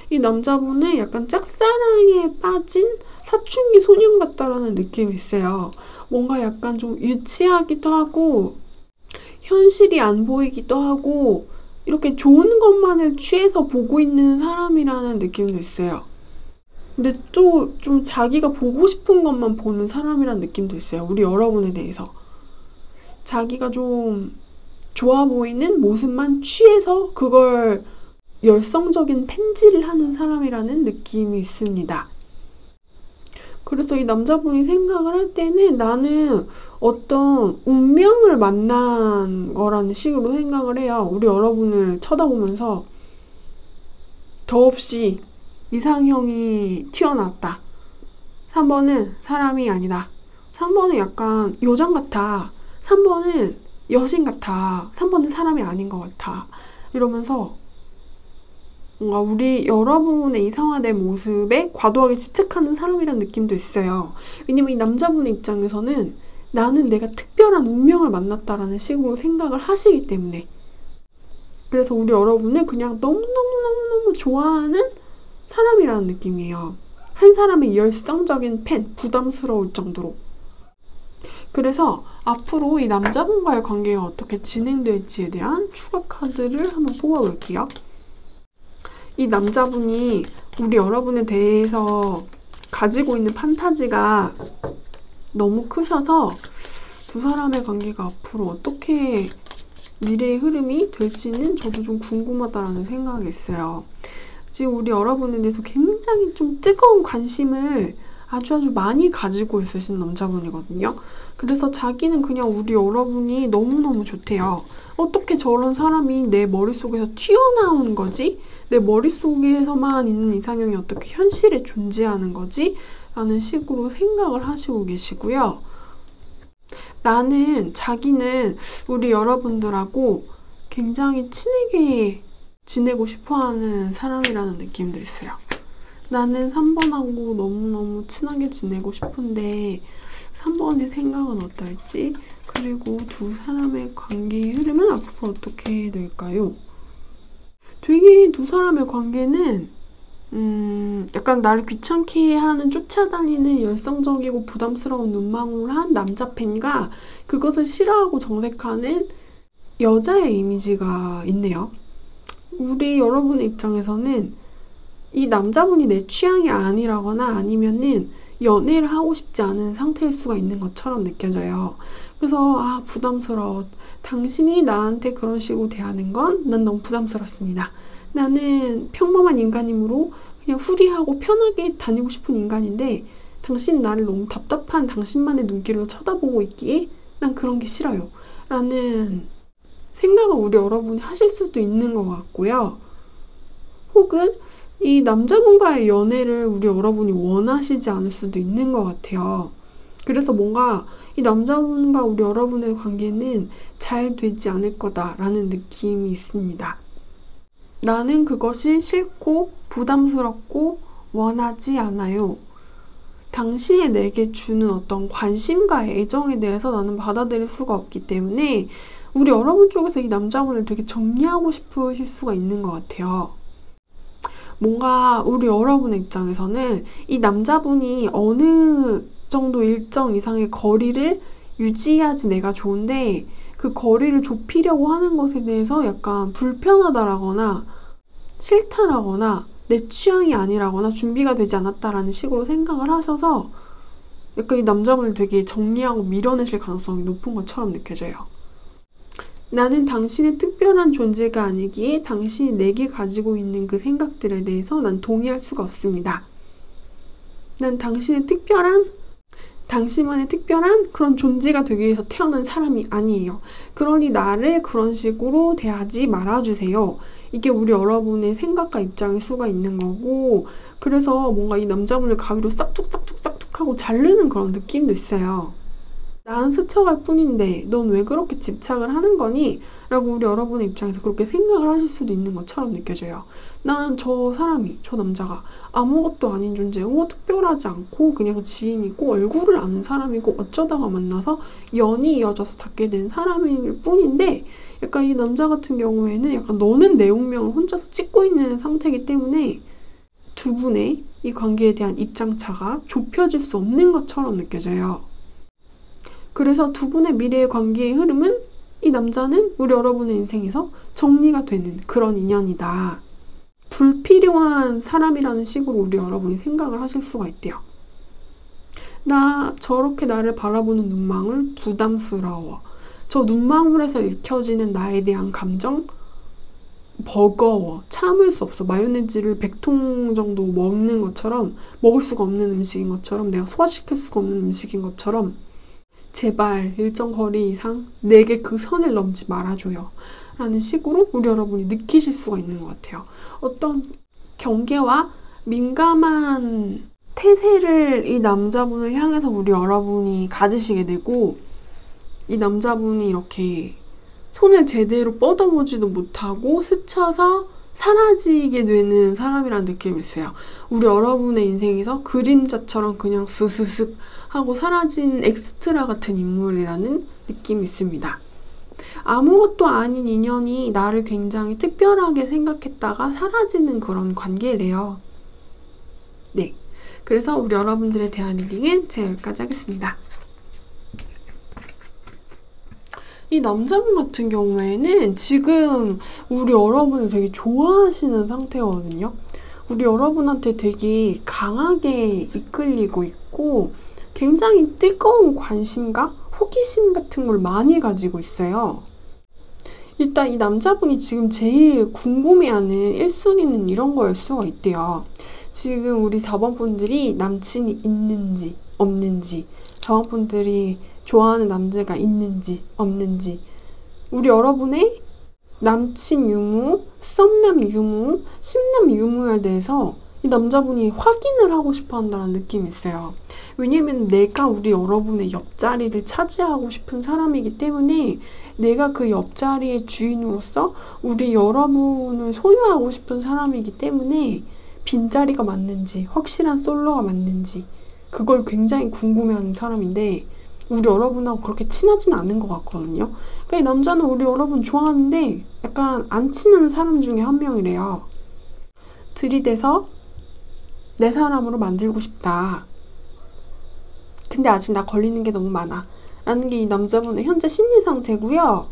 이 남자분은 약간 짝사랑에 빠진 사춘기 소년 같다라는 느낌이 있어요. 뭔가 약간 좀 유치하기도 하고 현실이 안 보이기도 하고 이렇게 좋은 것만을 취해서 보고 있는 사람이라는 느낌도 있어요. 근데 또 좀 자기가 보고 싶은 것만 보는 사람이라는 느낌도 있어요. 우리 여러분에 대해서. 자기가 좀 좋아 보이는 모습만 취해서 그걸 열성적인 팬질을 하는 사람이라는 느낌이 있습니다. 그래서 이 남자분이 생각을 할 때는 나는 어떤 운명을 만난 거라는 식으로 생각을 해요. 우리 여러분을 쳐다보면서 더없이 이상형이 튀어나왔다. 3번은 사람이 아니다. 3번은 약간 요정 같아. 3번은 여신 같아. 3번은 사람이 아닌 것 같아. 이러면서 뭔가 우리 여러분의 이상화된 모습에 과도하게 집착하는 사람이라는 느낌도 있어요. 왜냐면 이 남자분의 입장에서는 나는 내가 특별한 운명을 만났다라는 식으로 생각을 하시기 때문에 그래서 우리 여러분을 그냥 너무너무너무너무 좋아하는 사람이라는 느낌이에요. 한 사람의 열성적인 팬, 부담스러울 정도로. 그래서 앞으로 이 남자분과의 관계가 어떻게 진행될지에 대한 추가 카드를 한번 뽑아볼게요. 이 남자분이 우리 여러분에 대해서 가지고 있는 판타지가 너무 크셔서 두 사람의 관계가 앞으로 어떻게 미래의 흐름이 될지는 저도 좀 궁금하다라는 생각이 있어요. 지금 우리 여러분에 대해서 굉장히 좀 뜨거운 관심을 아주 많이 가지고 있으신 남자분이거든요. 그래서 자기는 그냥 우리 여러분이 너무너무 좋대요. 어떻게 저런 사람이 내 머릿속에서 튀어나오는 거지? 내 머릿속에서만 있는 이상형이 어떻게 현실에 존재하는 거지? 라는 식으로 생각을 하시고 계시고요. 자기는 우리 여러분들하고 굉장히 친하게 지내고 싶어하는 사람이라는 느낌도 있어요. 나는 3번하고 너무너무 친하게 지내고 싶은데 3번의 생각은 어떨지 그리고 두 사람의 관계의 흐름은 앞으로 어떻게 될까요? 되게 두 사람의 관계는 약간 나를 귀찮게 하는 쫓아다니는 열성적이고 부담스러운 눈망울을 한 남자 팬과 그것을 싫어하고 정색하는 여자의 이미지가 있네요. 우리 여러분의 입장에서는 이 남자분이 내 취향이 아니라거나 아니면은 연애를 하고 싶지 않은 상태일 수가 있는 것처럼 느껴져요. 그래서 부담스러워. 당신이 나한테 그런 식으로 대하는 건 난 너무 부담스럽습니다. 나는 평범한 인간이므로 그냥 후리하고 편하게 다니고 싶은 인간인데 당신 나를 너무 답답한 당신만의 눈길로 쳐다보고 있기에 난 그런 게 싫어요. 라는 생각을 우리 여러분이 하실 수도 있는 것 같고요. 혹은 이 남자분과의 연애를 우리 여러분이 원하시지 않을 수도 있는 것 같아요. 그래서 뭔가 이 남자분과 우리 여러분의 관계는 잘 되지 않을 거다라는 느낌이 있습니다. 나는 그것이 싫고 부담스럽고 원하지 않아요. 당신이 내게 주는 어떤 관심과 애정에 대해서 나는 받아들일 수가 없기 때문에 우리 여러분 쪽에서 이 남자분을 되게 정리하고 싶으실 수가 있는 것 같아요. 뭔가 우리 여러분의 입장에서는 이 남자분이 어느 정도 일정 이상의 거리를 유지해야지 내가 좋은데 그 거리를 좁히려고 하는 것에 대해서 약간 불편하다라거나 싫다라거나 내 취향이 아니라거나 준비가 되지 않았다라는 식으로 생각을 하셔서 약간 이 남자분을 되게 정리하고 밀어내실 가능성이 높은 것처럼 느껴져요. 나는 당신의 특별한 존재가 아니기에 당신이 내게 가지고 있는 그 생각들에 대해서 난 동의할 수가 없습니다. 난 당신만의 특별한 그런 존재가 되기 위해서 태어난 사람이 아니에요. 그러니 나를 그런 식으로 대하지 말아주세요. 이게 우리 여러분의 생각과 입장일 수가 있는 거고, 그래서 뭔가 이 남자분을 가위로 싹둑하고 자르는 그런 느낌도 있어요. 난 스쳐갈 뿐인데 넌 왜 그렇게 집착을 하는 거니? 라고 우리 여러분의 입장에서 그렇게 생각을 하실 수도 있는 것처럼 느껴져요. 난 저 남자가 아무것도 아닌 존재고 특별하지 않고 그냥 지인이고 얼굴을 아는 사람이고 어쩌다가 만나서 연이 이어져서 닿게 된 사람일 뿐인데 약간 이 남자 같은 경우에는 약간 너는 내 운명을 혼자서 찍고 있는 상태이기 때문에 두 분의 이 관계에 대한 입장차가 좁혀질 수 없는 것처럼 느껴져요. 그래서 두 분의 미래의 관계의 흐름은 이 남자는 우리 여러분의 인생에서 정리가 되는 그런 인연이다. 불필요한 사람이라는 식으로 우리 여러분이 생각을 하실 수가 있대요. 저렇게 나를 바라보는 눈망울 부담스러워. 저 눈망울에서 읽혀지는 나에 대한 감정 버거워. 참을 수 없어. 마요네즈를 100통 정도 먹을 수가 없는 음식인 것처럼 내가 소화시킬 수가 없는 음식인 것처럼 제발 일정 거리 이상 내게 그 선을 넘지 말아줘요. 라는 식으로 우리 여러분이 느끼실 수가 있는 것 같아요. 어떤 경계와 민감한 태세를 이 남자분을 향해서 우리 여러분이 가지시게 되고 이 남자분이 이렇게 손을 제대로 뻗어보지도 못하고 스쳐서 사라지게 되는 사람이라는 느낌이 있어요. 우리 여러분의 인생에서 그림자처럼 그냥 스스슥 하고 사라진 엑스트라 같은 인물이라는 느낌이 있습니다. 아무것도 아닌 인연이 나를 굉장히 특별하게 생각했다가 사라지는 그런 관계래요. 네, 그래서 우리 여러분들에 대한 리딩은 제가 여기까지 하겠습니다. 이 남자분 같은 경우에는 지금 우리 여러분을 되게 좋아하시는 상태거든요. 우리 여러분한테 되게 강하게 이끌리고 있고 굉장히 뜨거운 관심과 호기심 같은 걸 많이 가지고 있어요. 일단 이 남자분이 지금 제일 궁금해하는 1순위는 이런 거일 수가 있대요. 지금 우리 4번 분들이 남친이 있는지 없는지, 4번 분들이 좋아하는 남자가 있는지 없는지, 우리 여러분의 남친 유무, 썸남 유무, 심남 유무에 대해서 이 남자분이 확인을 하고 싶어 한다는 느낌이 있어요. 왜냐면 내가 우리 여러분의 옆자리를 차지하고 싶은 사람이기 때문에 내가 그 옆자리의 주인으로서 우리 여러분을 소유하고 싶은 사람이기 때문에 빈자리가 맞는지 확실한 솔로가 맞는지 그걸 굉장히 궁금해하는 사람인데 우리 여러분하고 그렇게 친하진 않은 것 같거든요. 그러니까 이 남자는 우리 여러분 좋아하는데 약간 안 친한 사람 중에 한 명이래요. 들이대서 내 사람으로 만들고 싶다. 근데 아직 나 걸리는 게 너무 많아. 라는 게 이 남자분의 현재 심리 상태고요.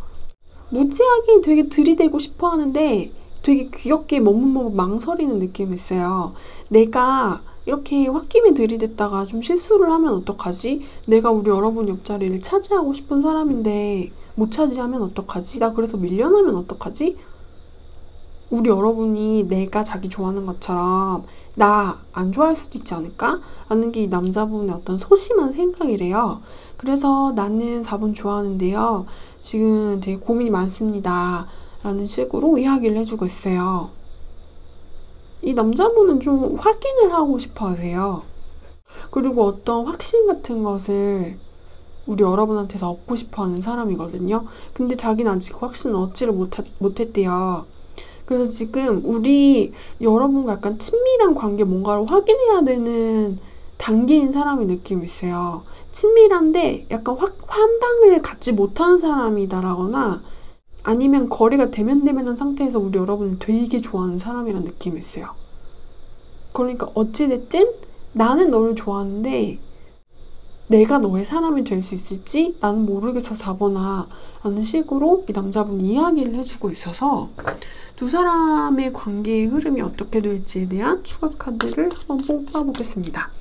무지하게 되게 들이대고 싶어 하는데 되게 귀엽게 머뭇머뭇 망설이는 느낌이 있어요. 내가 이렇게 홧김에 들이댔다가 좀 실수를 하면 어떡하지? 내가 우리 여러분 옆자리를 차지하고 싶은 사람인데 못 차지하면 어떡하지? 나 그래서 밀려나면 어떡하지? 우리 여러분이 내가 자기 좋아하는 것처럼 나 안 좋아할 수도 있지 않을까? 라는 게 이 남자분의 어떤 소심한 생각이래요. 그래서 나는 4번 좋아하는데요. 지금 되게 고민이 많습니다. 라는 식으로 이야기를 해주고 있어요. 이 남자분은 좀 확인을 하고 싶어 하세요. 그리고 어떤 확신 같은 것을 우리 여러분한테서 얻고 싶어 하는 사람이거든요. 근데 자기는 아직 확신을 얻지를 못했대요. 그래서 지금 우리 여러분과 약간 친밀한 관계 뭔가를 확인해야 되는 단계인 사람의 느낌이 있어요. 친밀한데 약간 환방을 갖지 못하는 사람이다라거나 아니면 거리가 대면대면한 상태에서 우리 여러분을 되게 좋아하는 사람이라는 느낌이 있어요. 그러니까 어찌됐든 나는 너를 좋아하는데 내가 너의 사람이 될 수 있을지 나는 모르겠어 4번아 라는 식으로 이 남자분이 이야기를 해주고 있어서 두 사람의 관계의 흐름이 어떻게 될지에 대한 추가 카드를 한번 뽑아보겠습니다.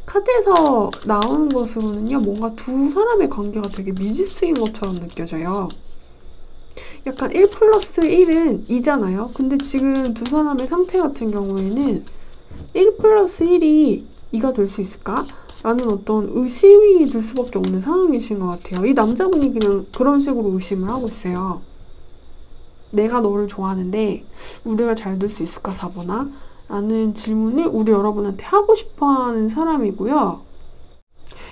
카드에서 나오는 것으로는요, 뭔가 두 사람의 관계가 되게 미지수인 것처럼 느껴져요. 약간 1 플러스 1은 2잖아요. 근데 지금 두 사람의 상태 같은 경우에는 1 플러스 1이 2가 될 수 있을까? 라는 어떤 의심이 들 수밖에 없는 상황이신 것 같아요. 이 남자분이 그냥 그런 식으로 의심을 하고 있어요. 내가 너를 좋아하는데 우리가 잘 될 수 있을까 4번아? 라는 질문을 우리 여러분한테 하고 싶어하는 사람이고요.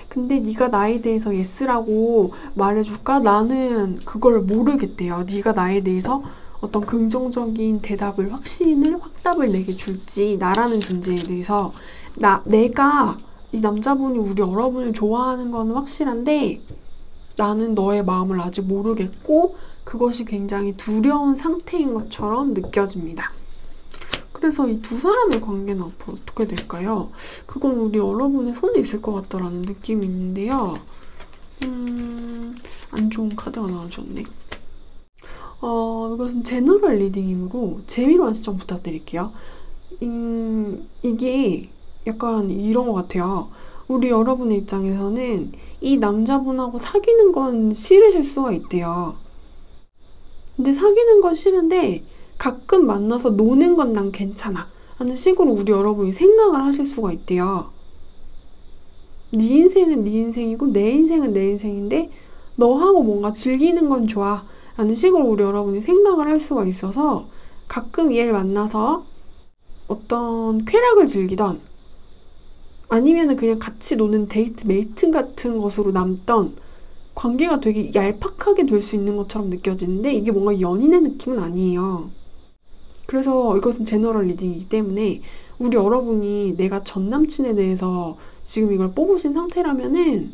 근데 네가 나에 대해서 예스라고 말해줄까? 나는 그걸 모르겠대요. 네가 나에 대해서 어떤 긍정적인 대답을, 확답을 내게 줄지, 나라는 존재에 대해서 내가 이 남자분이 우리 여러분을 좋아하는 건 확실한데 나는 너의 마음을 아직 모르겠고 그것이 굉장히 두려운 상태인 것처럼 느껴집니다. 그래서 이 두 사람의 관계는 앞으로 어떻게 될까요? 그건 우리 여러분의 손에 있을 것 같다라는 느낌이 있는데요. 안 좋은 카드가 나와주었네. 이것은 제너럴 리딩이므로 재미로 한 시청 부탁드릴게요. 이게 약간 이런 것 같아요. 우리 여러분의 입장에서는 이 남자분하고 사귀는 건 싫으실 수가 있대요. 근데 사귀는 건 싫은데 가끔 만나서 노는 건 난 괜찮아 라는 식으로 우리 여러분이 생각을 하실 수가 있대요. 네 인생은 네 인생이고 내 인생은 내 인생인데 너하고 뭔가 즐기는 건 좋아 라는 식으로 우리 여러분이 생각을 할 수가 있어서 가끔 얘를 만나서 어떤 쾌락을 즐기던 아니면 그냥 같이 노는 데이트 메이트 같은 것으로 남던 관계가 되게 얄팍하게 될 수 있는 것처럼 느껴지는데 이게 뭔가 연인의 느낌은 아니에요. 그래서 이것은 제너럴 리딩이기 때문에 우리 여러분이 내가 전 남친에 대해서 지금 이걸 뽑으신 상태라면은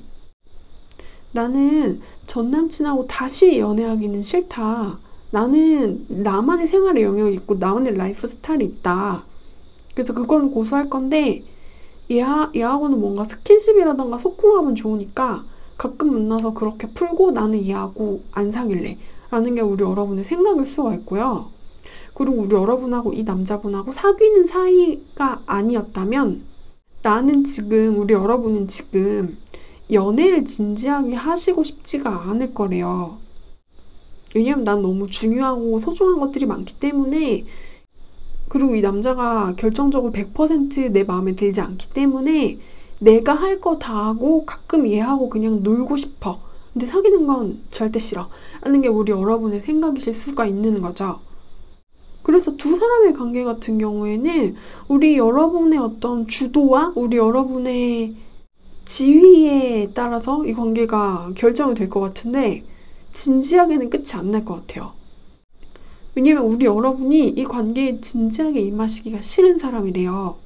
나는 전 남친하고 다시 연애하기는 싫다. 나는 나만의 생활의 영역이 있고 나만의 라이프 스타일이 있다. 그래서 그건 고수할 건데 얘하고는 뭔가 스킨십이라던가 소통하면 좋으니까 가끔 만나서 그렇게 풀고 나는 얘하고 안 사귈래 라는 게 우리 여러분의 생각일 수가 있고요. 그리고 우리 여러분하고 이 남자분하고 사귀는 사이가 아니었다면 우리 여러분은 지금 연애를 진지하게 하시고 싶지가 않을 거래요. 왜냐면 난 너무 중요하고 소중한 것들이 많기 때문에 그리고 이 남자가 결정적으로 100% 내 마음에 들지 않기 때문에 내가 할 거 다 하고 가끔 얘하고 그냥 놀고 싶어. 근데 사귀는 건 절대 싫어. 라는 게 우리 여러분의 생각이실 수가 있는 거죠. 그래서 두 사람의 관계 같은 경우에는 우리 여러분의 어떤 주도와 우리 여러분의 지위에 따라서 이 관계가 결정이 될 것 같은데 진지하게는 끝이 안 날 것 같아요. 왜냐면 우리 여러분이 이 관계에 진지하게 임하시기가 싫은 사람이래요.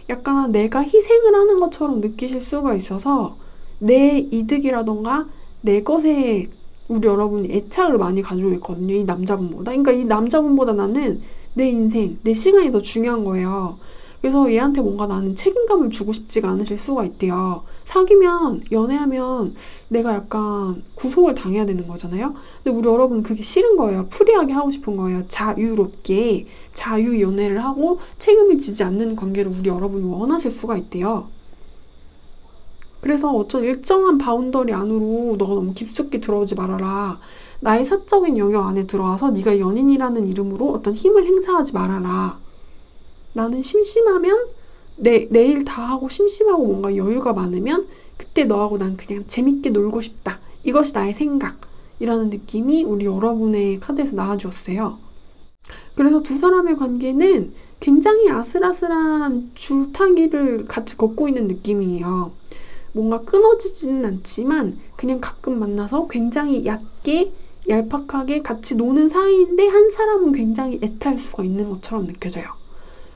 약간 내가 희생을 하는 것처럼 느끼실 수가 있어서 내 이득이라던가 내 것에 우리 여러분이 애착을 많이 가지고 있거든요. 이 남자분보다. 그러니까 이 남자분보다 나는 내 인생, 내 시간이 더 중요한 거예요. 그래서 얘한테 뭔가 나는 책임감을 주고 싶지가 않으실 수가 있대요. 사귀면, 연애하면 내가 약간 구속을 당해야 되는 거잖아요. 근데 우리 여러분 그게 싫은 거예요. 프리하게 하고 싶은 거예요. 자유롭게 자유 연애를 하고 책임을 지지 않는 관계를 우리 여러분이 원하실 수가 있대요. 그래서 어떤 일정한 바운더리 안으로 너가 너무 깊숙이 들어오지 말아라. 나의 사적인 영역 안에 들어와서 네가 연인이라는 이름으로 어떤 힘을 행사하지 말아라. 나는 심심하면 내일 다 하고 심심하고 뭔가 여유가 많으면 그때 너하고 난 그냥 재밌게 놀고 싶다. 이것이 나의 생각이라는 느낌이 우리 여러분의 카드에서 나와주었어요. 그래서 두 사람의 관계는 굉장히 아슬아슬한 줄타기를 같이 걷고 있는 느낌이에요. 뭔가 끊어지지는 않지만 그냥 가끔 만나서 굉장히 얕게 얄팍하게 같이 노는 사이인데 한 사람은 굉장히 애타할 수가 있는 것처럼 느껴져요.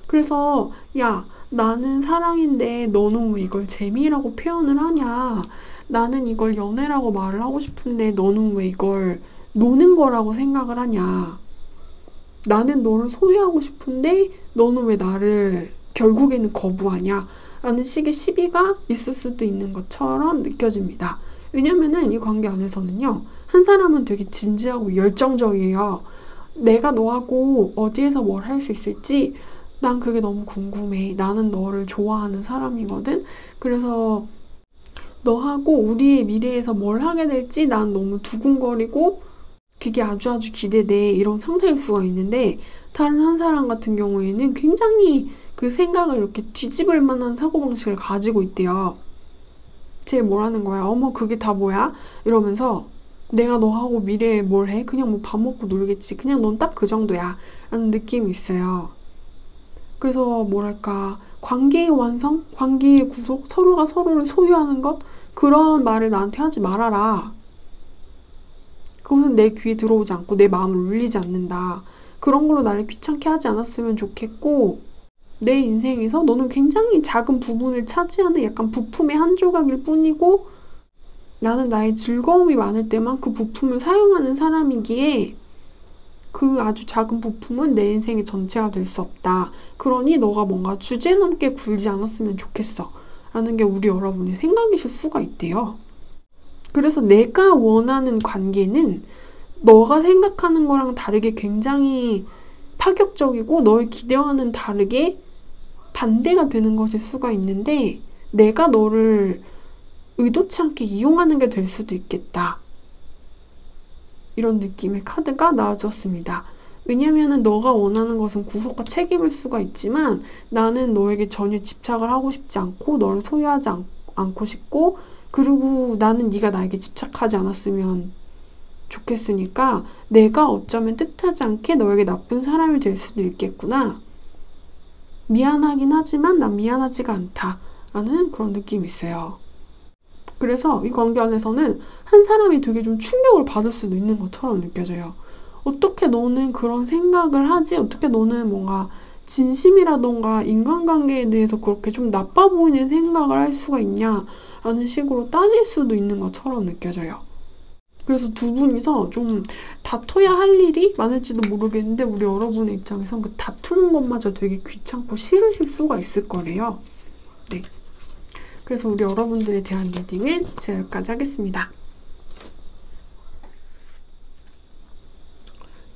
그래서 야, 나는 사랑인데 너는 왜 이걸 재미라고 표현을 하냐. 나는 이걸 연애라고 말을 하고 싶은데 너는 왜 이걸 노는 거라고 생각을 하냐. 나는 너를 소유하고 싶은데 너는 왜 나를 결국에는 거부하냐. 라는 식의 시비가 있을 수도 있는 것처럼 느껴집니다. 왜냐면은 이 관계 안에서는요. 한 사람은 되게 진지하고 열정적이에요. 내가 너하고 어디에서 뭘 할 수 있을지 난 그게 너무 궁금해. 나는 너를 좋아하는 사람이거든. 그래서 너하고 우리의 미래에서 뭘 하게 될지 난 너무 두근거리고 그게 아주 기대돼. 이런 상태일 수가 있는데 다른 한 사람 같은 경우에는 굉장히 그 생각을 이렇게 뒤집을 만한 사고방식을 가지고 있대요. 쟤 뭐라는 거야? 어머 그게 다 뭐야? 이러면서 내가 너하고 미래에 뭘 해? 그냥 뭐 밥 먹고 놀겠지. 그냥 넌 딱 그 정도야. 라는 느낌이 있어요. 그래서 뭐랄까 관계의 완성? 관계의 구속? 서로가 서로를 소유하는 것? 그런 말을 나한테 하지 말아라. 그것은 내 귀에 들어오지 않고 내 마음을 울리지 않는다. 그런 걸로 나를 귀찮게 하지 않았으면 좋겠고 내 인생에서 너는 굉장히 작은 부분을 차지하는 약간 부품의 한 조각일 뿐이고 나는 나의 즐거움이 많을 때만 그 부품을 사용하는 사람이기에 그 아주 작은 부품은 내 인생의 전체가 될 수 없다. 그러니 너가 뭔가 주제넘게 굴지 않았으면 좋겠어. 라는 게 우리 여러분의 생각이실 수가 있대요. 그래서 내가 원하는 관계는 너가 생각하는 거랑 다르게 굉장히 파격적이고 너의 기대와는 다르게 반대가 되는 것일 수가 있는데 내가 너를 의도치 않게 이용하는 게 될 수도 있겠다. 이런 느낌의 카드가 나와주었습니다. 왜냐면은 너가 원하는 것은 구속과 책임일 수가 있지만 나는 너에게 전혀 집착을 하고 싶지 않고 너를 소유하지 않고 싶고 그리고 나는 네가 나에게 집착하지 않았으면 좋겠으니까 내가 어쩌면 뜻하지 않게 너에게 나쁜 사람이 될 수도 있겠구나. 미안하긴 하지만 난 미안하지가 않다. 라는 그런 느낌이 있어요. 그래서 이 관계 안에서는 한 사람이 되게 좀 충격을 받을 수도 있는 것처럼 느껴져요. 어떻게 너는 그런 생각을 하지? 어떻게 너는 뭔가 진심이라던가 인간관계에 대해서 그렇게 좀 나빠 보이는 생각을 할 수가 있냐? 라는 식으로 따질 수도 있는 것처럼 느껴져요. 그래서 두 분이서 좀 다퉈야 할 일이 많을지도 모르겠는데 우리 여러분의 입장에선 그 다투는 것마저 되게 귀찮고 싫으실 수가 있을 거래요. 네. 그래서 우리 여러분들에 대한 리딩은 제가 여기까지 하겠습니다.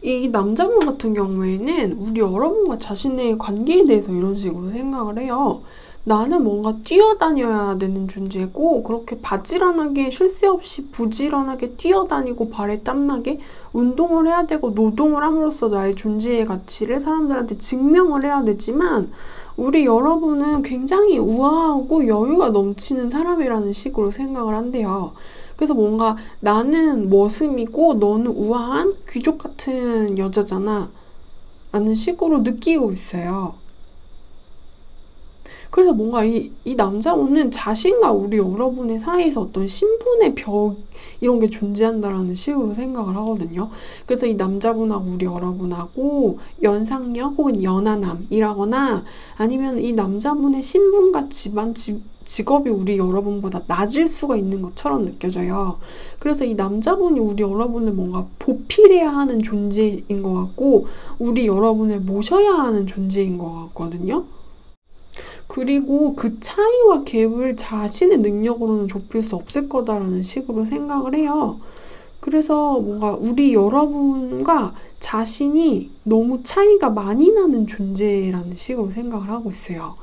이 남자분 같은 경우에는 우리 여러분과 자신의 관계에 대해서 이런 식으로 생각을 해요. 나는 뭔가 뛰어다녀야 되는 존재고 그렇게 바지런하게 쉴 새 없이 부지런하게 뛰어다니고 발에 땀나게 운동을 해야 되고 노동을 함으로써 나의 존재의 가치를 사람들한테 증명을 해야 되지만 우리 여러분은 굉장히 우아하고 여유가 넘치는 사람이라는 식으로 생각을 한대요. 그래서 뭔가 나는 머슴이고 너는 우아한 귀족 같은 여자잖아 라는 식으로 느끼고 있어요. 그래서 뭔가 이 남자분은 자신과 우리 여러분의 사이에서 어떤 신분의 벽 이런 게 존재한다라는 식으로 생각을 하거든요. 그래서 이 남자분하고 우리 여러분하고 연상녀 혹은 연하남이라거나 아니면 이 남자분의 신분과 집안, 직업이 우리 여러분보다 낮을 수가 있는 것처럼 느껴져요. 그래서 이 남자분이 우리 여러분을 뭔가 보필해야 하는 존재인 것 같고 우리 여러분을 모셔야 하는 존재인 것 같거든요. 그리고 그 차이와 갭을 자신의 능력으로는 좁힐 수 없을 거다라는 식으로 생각을 해요. 그래서 뭔가 우리 여러분과 자신이 너무 차이가 많이 나는 존재라는 식으로 생각을 하고 있어요.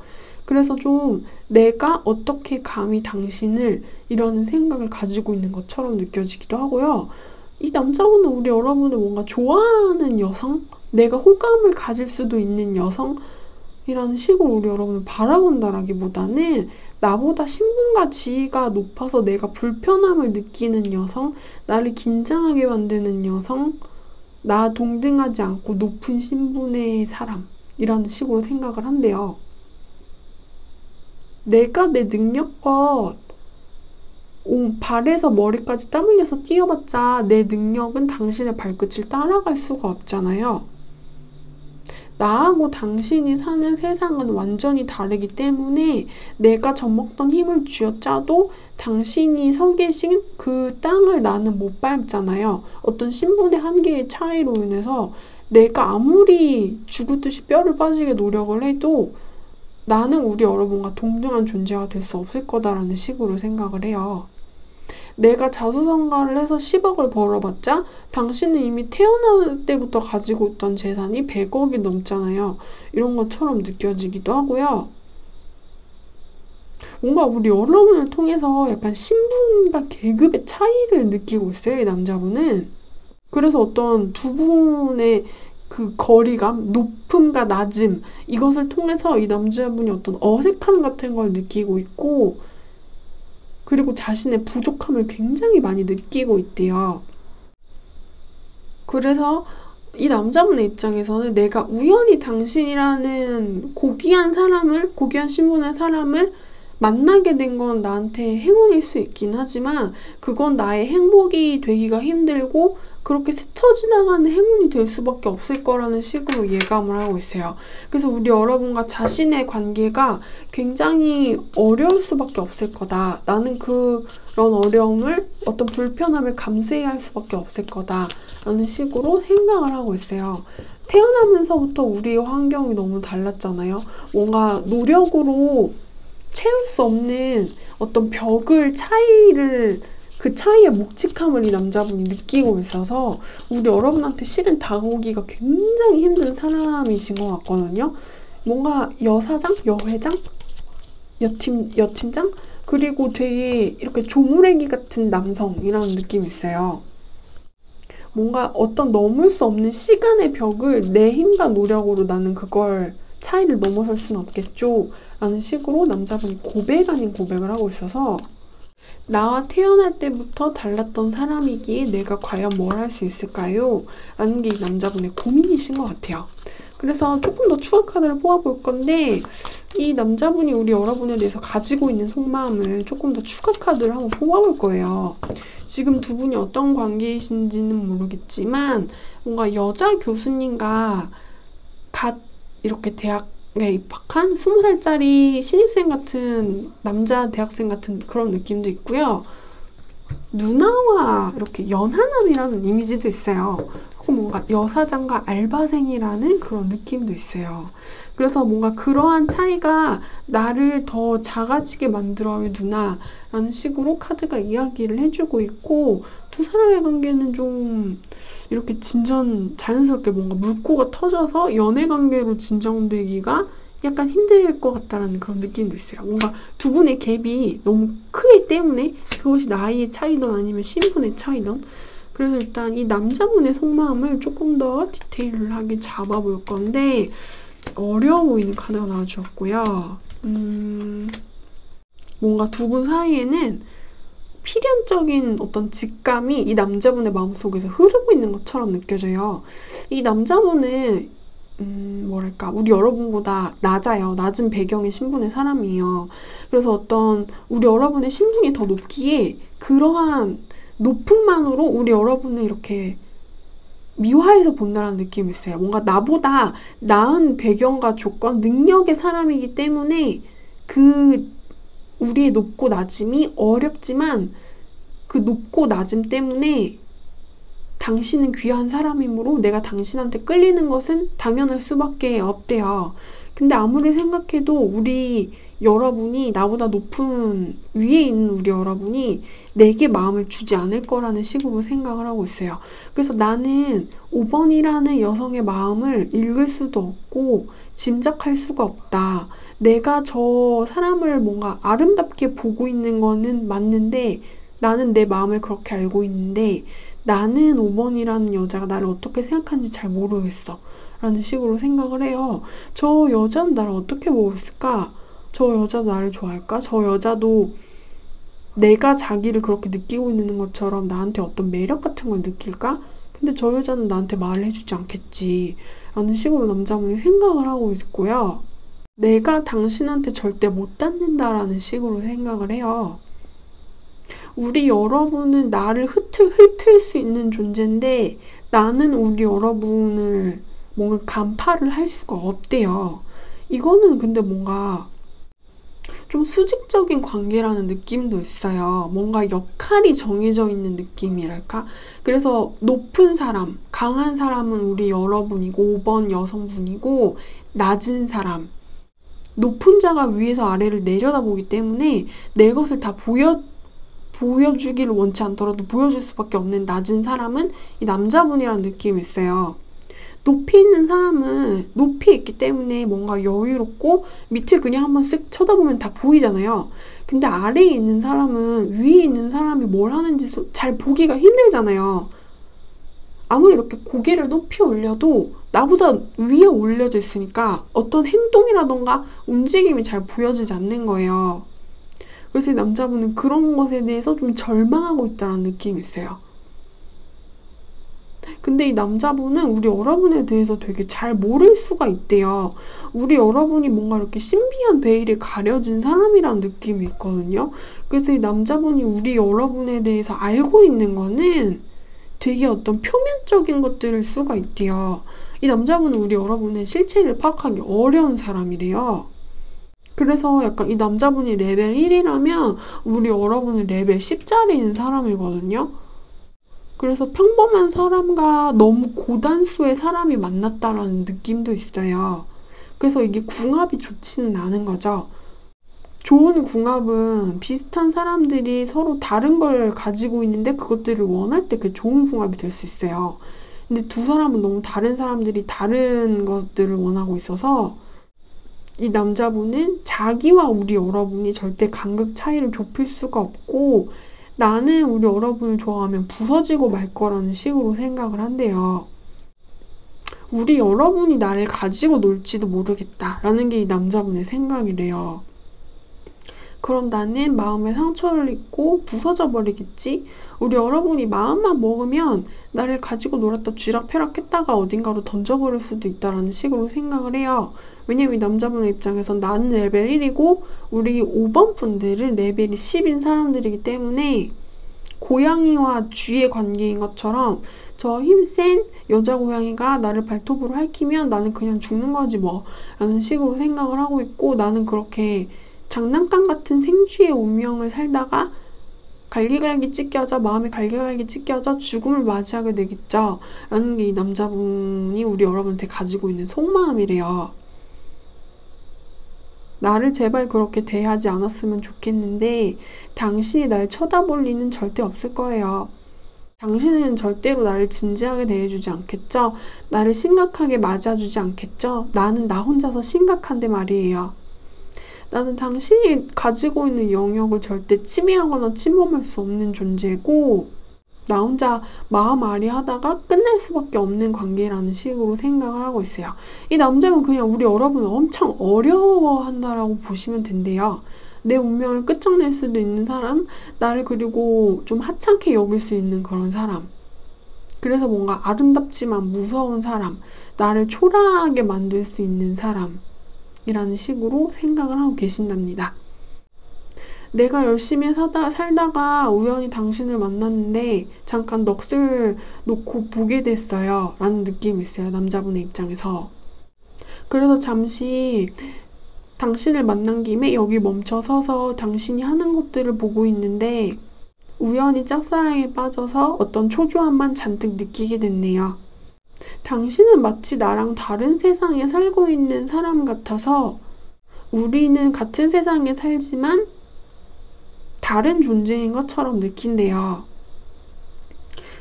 그래서 좀 내가 어떻게 감히 당신을 이라는 생각을 가지고 있는 것처럼 느껴지기도 하고요. 이 남자분은 우리 여러분을 뭔가 좋아하는 여성? 내가 호감을 가질 수도 있는 여성이라는 식으로 우리 여러분을 바라본다라기보다는 나보다 신분과 지위가 높아서 내가 불편함을 느끼는 여성, 나를 긴장하게 만드는 여성, 나 동등하지 않고 높은 신분의 사람이라는 식으로 생각을 한대요. 내가 내 능력껏 발에서 머리까지 땀 흘려서 뛰어봤자 내 능력은 당신의 발끝을 따라갈 수가 없잖아요. 나하고 당신이 사는 세상은 완전히 다르기 때문에 내가 젖먹던 힘을 쥐어짜도 당신이 서 계신 그 땅을 나는 못 밟잖아요. 어떤 신분의 한계의 차이로 인해서 내가 아무리 죽을 듯이 뼈를 빠지게 노력을 해도 나는 우리 여러분과 동등한 존재가 될 수 없을 거다라는 식으로 생각을 해요. 내가 자수성가를 해서 10억을 벌어봤자 당신은 이미 태어날 때부터 가지고 있던 재산이 100억이 넘잖아요. 이런 것처럼 느껴지기도 하고요. 뭔가 우리 여러분을 통해서 약간 신분과 계급의 차이를 느끼고 있어요, 이 남자분은. 그래서 어떤 두 분의 그 거리감, 높음과 낮음, 이것을 통해서 이 남자분이 어떤 어색함 같은 걸 느끼고 있고, 그리고 자신의 부족함을 굉장히 많이 느끼고 있대요. 그래서 이 남자분의 입장에서는 내가 우연히 당신이라는 고귀한 신분의 사람을 만나게 된 건 나한테 행운일 수 있긴 하지만 그건 나의 행복이 되기가 힘들고 그렇게 스쳐 지나가는 행운이 될 수밖에 없을 거라는 식으로 예감을 하고 있어요. 그래서 우리 여러분과 자신의 관계가 굉장히 어려울 수밖에 없을 거다. 나는 그런 어려움을, 어떤 불편함을 감수해야 할 수밖에 없을 거다. 라는 식으로 생각을 하고 있어요. 태어나면서부터 우리의 환경이 너무 달랐잖아요. 뭔가 노력으로 채울 수 없는 어떤 그 차이의 묵직함을 이 남자분이 느끼고 있어서 우리 여러분한테 실은 다가오기가 굉장히 힘든 사람이신 것 같거든요. 뭔가 여사장? 여회장? 여팀장? 그리고 되게 이렇게 조무래기 같은 남성이라는 느낌이 있어요. 뭔가 어떤 넘을 수 없는 시간의 벽을 내 힘과 노력으로 나는 그걸 차이를 넘어설 수는 없겠죠. 라는 식으로 남자분이 고백 아닌 고백을 하고 있어서 나와 태어날 때부터 달랐던 사람이기에 내가 과연 뭘 할 수 있을까요? 라는 게 이 남자분의 고민이신 것 같아요. 그래서 조금 더 추가 카드를 뽑아볼 건데 이 남자분이 우리 여러분에 대해서 가지고 있는 속마음을 조금 더 추가 카드를 한번 뽑아볼 거예요. 지금 두 분이 어떤 관계이신지는 모르겠지만 뭔가 여자 교수님과 갓 이렇게 대학에 입학한 20살짜리 신입생 같은 남자 대학생 같은 그런 느낌도 있고요. 누나와 이렇게 연하남이라는 이미지도 있어요. 혹은 뭔가 여사장과 알바생이라는 그런 느낌도 있어요. 그래서 뭔가 그러한 차이가 나를 더 작아지게 만들어요, 누나라는 식으로 카드가 이야기를 해주고 있고 두 사람의 관계는 좀 이렇게 자연스럽게 뭔가 물꼬가 터져서 연애 관계로 진정되기가 약간 힘들 것 같다라는 그런 느낌도 있어요. 뭔가 두 분의 갭이 너무 크기 때문에 그것이 나이의 차이든 아니면 신분의 차이든 그래서 일단 이 남자분의 속마음을 조금 더 디테일하게 잡아볼 건데 어려워 보이는 카드가 나와주었고요. 뭔가 두 분 사이에는 필연적인 어떤 직감이 이 남자분의 마음속에서 흐르고 있는 것처럼 느껴져요. 이 남자분은 뭐랄까 우리 여러분보다 낮아요. 낮은 배경의 신분의 사람이에요. 그래서 어떤 우리 여러분의 신분이 더 높기에 그러한 높음만으로 우리 여러분을 이렇게 미화해서 본다는 느낌이 있어요. 뭔가 나보다 나은 배경과 조건, 능력의 사람이기 때문에 그 우리의 높고 낮음이 어렵지만 그 높고 낮음 때문에 당신은 귀한 사람이므로 내가 당신한테 끌리는 것은 당연할 수밖에 없대요. 근데 아무리 생각해도 우리 여러분이 나보다 높은 위에 있는 우리 여러분이 내게 마음을 주지 않을 거라는 식으로 생각을 하고 있어요. 그래서 나는 5번이라는 여성의 마음을 읽을 수도 없고 짐작할 수가 없다. 내가 저 사람을 뭔가 아름답게 보고 있는 거는 맞는데 나는 내 마음을 그렇게 알고 있는데 나는 5번이라는 여자가 나를 어떻게 생각하는지 잘 모르겠어. 라는 식으로 생각을 해요. 저 여자는 나를 어떻게 보고 있을까? 저 여자도 나를 좋아할까? 저 여자도 내가 자기를 그렇게 느끼고 있는 것처럼 나한테 어떤 매력 같은 걸 느낄까? 근데 저 여자는 나한테 말을 해주지 않겠지. 라는 식으로 남자분이 생각을 하고 있고요. 내가 당신한테 절대 못 닿는다라는 식으로 생각을 해요. 우리 여러분은 나를 흩을 수 있는 존재인데 나는 우리 여러분을 뭔가 간파를 할 수가 없대요. 이거는 근데 뭔가 좀 수직적인 관계라는 느낌도 있어요. 뭔가 역할이 정해져 있는 느낌이랄까? 그래서 높은 사람, 강한 사람은 우리 여러분이고 5번 여성분이고 낮은 사람, 높은 자가 위에서 아래를 내려다보기 때문에 내 것을 다 보여주기를 원치 않더라도 보여줄 수밖에 없는 낮은 사람은 이 남자분이라는 느낌이 있어요. 높이 있는 사람은 높이 있기 때문에 뭔가 여유롭고 밑을 그냥 한번 쓱 쳐다보면 다 보이잖아요. 근데 아래에 있는 사람은 위에 있는 사람이 뭘 하는지 잘 보기가 힘들잖아요. 아무리 이렇게 고개를 높이 올려도 나보다 위에 올려져 있으니까 어떤 행동이라던가 움직임이 잘 보여지지 않는 거예요. 그래서 이 남자분은 그런 것에 대해서 좀 절망하고 있다는 느낌이 있어요. 근데 이 남자분은 우리 여러분에 대해서 되게 잘 모를 수가 있대요. 우리 여러분이 뭔가 이렇게 신비한 베일에 가려진 사람이라는 느낌이 있거든요. 그래서 이 남자분이 우리 여러분에 대해서 알고 있는 거는 되게 어떤 표면적인 것들일 수가 있대요. 이 남자분은 우리 여러분의 실체를 파악하기 어려운 사람이래요. 그래서 약간 이 남자분이 레벨 1이라면 우리 여러분은 레벨 10짜리인 사람이거든요. 그래서 평범한 사람과 너무 고단수의 사람이 만났다라는 느낌도 있어요. 그래서 이게 궁합이 좋지는 않은 거죠. 좋은 궁합은 비슷한 사람들이 서로 다른 걸 가지고 있는데 그것들을 원할 때 그게 좋은 궁합이 될 수 있어요. 근데 두 사람은 너무 다른 사람들이 다른 것들을 원하고 있어서 이 남자분은 자기와 우리 여러분이 절대 간극 차이를 좁힐 수가 없고 나는 우리 여러분을 좋아하면 부서지고 말 거라는 식으로 생각을 한대요. 우리 여러분이 나를 가지고 놀지도 모르겠다라는 게 이 남자분의 생각이래요. 그럼 나는 마음에 상처를 입고 부서져 버리겠지? 우리 여러분이 마음만 먹으면 나를 가지고 놀았다 쥐락펴락 했다가 어딘가로 던져버릴 수도 있다라는 식으로 생각을 해요. 왜냐면 이 남자분의 입장에선 나는 레벨 1이고 우리 5번 분들은 레벨이 10인 사람들이기 때문에 고양이와 쥐의 관계인 것처럼 저 힘센 여자 고양이가 나를 발톱으로 핥히면 나는 그냥 죽는 거지 뭐 라는 식으로 생각을 하고 있고 나는 그렇게 장난감 같은 생쥐의 운명을 살다가 갈기갈기 찢겨져 마음에 갈기갈기 찢겨져 죽음을 맞이하게 되겠죠 라는 게 이 남자분이 우리 여러분한테 가지고 있는 속마음이래요. 나를 제발 그렇게 대하지 않았으면 좋겠는데 당신이 날 쳐다볼 리는 절대 없을 거예요. 당신은 절대로 나를 진지하게 대해주지 않겠죠? 나를 심각하게 맞아주지 않겠죠? 나는 나 혼자서 심각한데 말이에요. 나는 당신이 가지고 있는 영역을 절대 침해하거나 침범할 수 없는 존재고 나 혼자 마음 아리하다가 끝날 수밖에 없는 관계라는 식으로 생각을 하고 있어요. 이 남자는 그냥 우리 여러분을 엄청 어려워한다라고 보시면 된대요. 내 운명을 끝장낼 수도 있는 사람, 나를 그리고 좀 하찮게 여길 수 있는 그런 사람. 그래서 뭔가 아름답지만 무서운 사람, 나를 초라하게 만들 수 있는 사람이라는 식으로 생각을 하고 계신답니다. 내가 열심히 살다가 우연히 당신을 만났는데 잠깐 넋을 놓고 보게 됐어요 라는 느낌이 있어요. 남자분의 입장에서. 그래서 잠시 당신을 만난 김에 여기 멈춰서서 당신이 하는 것들을 보고 있는데 우연히 짝사랑에 빠져서 어떤 초조함만 잔뜩 느끼게 됐네요. 당신은 마치 나랑 다른 세상에 살고 있는 사람 같아서 우리는 같은 세상에 살지만 다른 존재인 것처럼 느낀대요.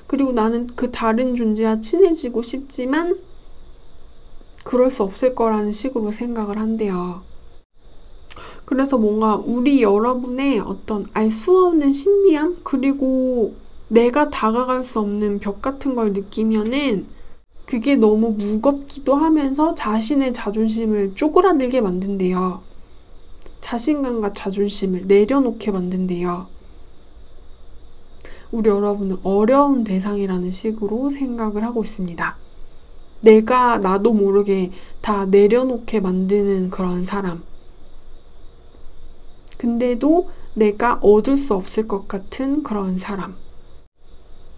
그리고 나는 그 다른 존재와 친해지고 싶지만 그럴 수 없을 거라는 식으로 생각을 한대요. 그래서 뭔가 우리 여러분의 어떤 알 수 없는 신비함, 그리고 내가 다가갈 수 없는 벽 같은 걸 느끼면은 그게 너무 무겁기도 하면서 자신의 자존심을 쪼그라들게 만든대요. 자신감과 자존심을 내려놓게 만든대요. 우리 여러분은 어려운 대상이라는 식으로 생각을 하고 있습니다. 내가 나도 모르게 다 내려놓게 만드는 그런 사람. 근데도 내가 얻을 수 없을 것 같은 그런 사람.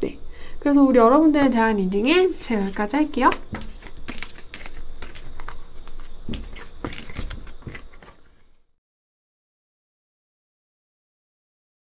네. 그래서 우리 여러분들에 대한 리딩은 제가 여기까지 할게요.